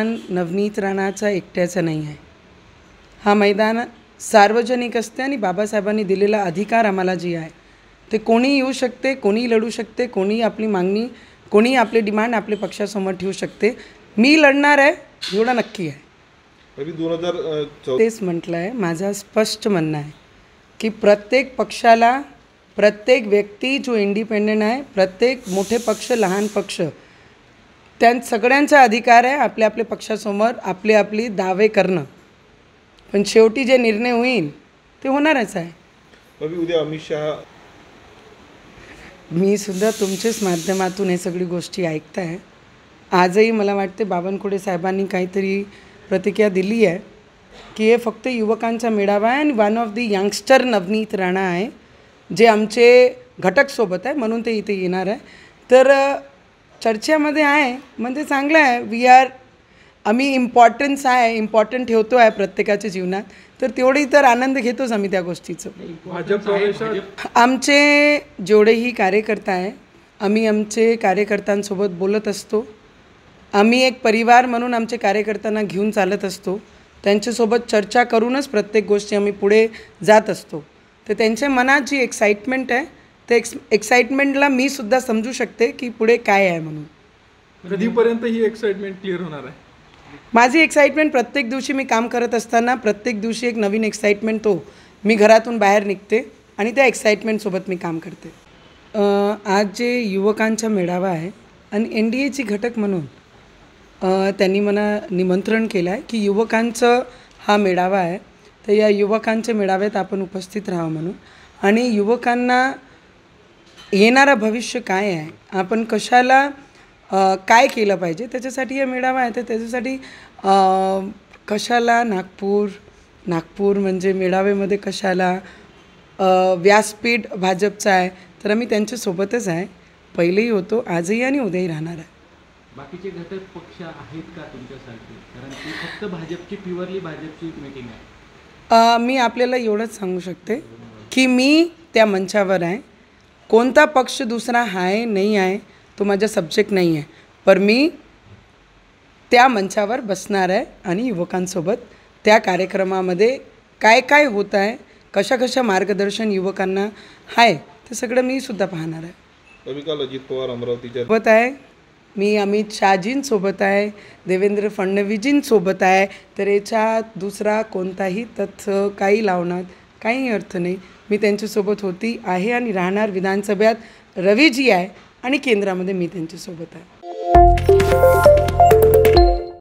नवनीत राणाचा एकट्याचा नाही आहे. हा मैदान सार्वजनिक असते आणि बाबासाहेबांनी दिलेला अधिकार आम्हाला जी आहे ते कोणी येऊ शकते, कोणी लढू शकते, कोणी आपली मागणी, कोणी आपले डिमांड आपले पक्षासमोर ठेवू शकते. मी लढणार आहे एवढं नक्की आहे. तेच म्हटलं आहे, माझं स्पष्ट म्हणणं आहे की प्रत्येक पक्षाला, प्रत्येक व्यक्ती जो इंडिपेंडेंट आहे, प्रत्येक मोठे पक्ष लहान पक्ष, त्या सगळ्यांचा अधिकार आहे आपल्या आपल्या पक्षासमोर आपली आपली दावे करणं. पण शेवटी जे निर्णय होईल ते होणारच आहे. उद्या अमित शहा, मी सुद्धा तुमच्याच माध्यमातून हे सगळी गोष्टी ऐकताय. आजही मला वाटते बावनकुळे साहेबांनी काहीतरी प्रतिक्रिया दिली आहे की हे फक्त युवकांचा मेळावा आहे आणि one of the youngster Navneet Rana आहे जे आमचे घटकसोबत आहे म्हणून ते इथे येणार आहे. तर चर्चेमध्ये आहे म्हणजे चांगलं आहे. आम्ही इम्पॉर्टंट ठेवतो आहे प्रत्येकाच्या जीवनात, तर तेवढी तर आनंद घेतोच आम्ही त्या गोष्टीचं. आमचे जेवढेही कार्यकर्ता आहे आम्ही आमचे कार्यकर्त्यांसोबत बोलत असतो. आम्ही एक परिवार म्हणून आमचे कार्यकर्त्यांना घेऊन चालत असतो. त्यांच्यासोबत चर्चा करूनच प्रत्येक गोष्टी आम्ही पुढे जात असतो. तर त्यांच्या मनात जी एक्साइटमेंट आहे ते एक्साइटमेंटला मी सुद्धा समजू शकते की पुढे काय आहे म्हणून. कधीपर्यंत ही एक्साइटमेंट क्लिअर होणार आहे? माझी एक्साइटमेंट प्रत्येक दिवशी मी काम करत असताना प्रत्येक दिवशी एक नवीन एक्साइटमेंट मी घरातून बाहेर निघते आणि त्या एक्साइटमेंटसोबत मी काम करते. आज जे युवकांचा मेळावा आहे आणि NDAची घटक म्हणून त्यांनी मला निमंत्रण केलं आहे की युवकांचं हा मेळावा आहे, तर या युवकांच्या मेळाव्यात आपण उपस्थित राहावं म्हणून. आणि युवकांना येणारं भविष्य काय आहे, आपण कशाला काय केलं पाहिजे त्याच्यासाठी हा मेळावा आहे. तर त्याच्यासाठी कशाला नागपूर म्हणजे मेळाव्यामध्ये कशाला व्यासपीठ भाजपचं आहे, तर आम्ही त्यांच्यासोबतच आहे. पहिलेही होतो, आजही आणि उद्याही राहणार आहे. बाकीचे घटक पक्ष आहेत का तुमच्यासाठी? कारण ती फक्त भाजपची, प्युअरली भाजपची मीटिंग आहे. मी आपल्याला एवढंच सांगू शकते की मी त्या मंचावर आहे. कोणता पक्ष दुसरा आहे नाही आहे तो माझा सब्जेक्ट नाही आहे, पर मी त्या मंचावर बसणार आहे आणि युवकांसोबत त्या कार्यक्रमामध्ये काय काय होत आहे, कशा मार्गदर्शन युवकांना आहे ते सगळं मी सुद्धा पाहणार आहे. अजित पवार अमरावतीच्या सोबत आहे, मी अमित शहाजींसोबत आहे, देवेंद्र फडणवीसजींसोबत आहे. तर याच्यात दुसरा कोणताही तथ्य काही लावण्यात काही अर्थ नाही. मी त्यांच्यासोबत होती आहे आणि राहणार. विधानसभेत रवीजी आहे आणि केंद्रामध्ये मी त्यांच्यासोबत आहे.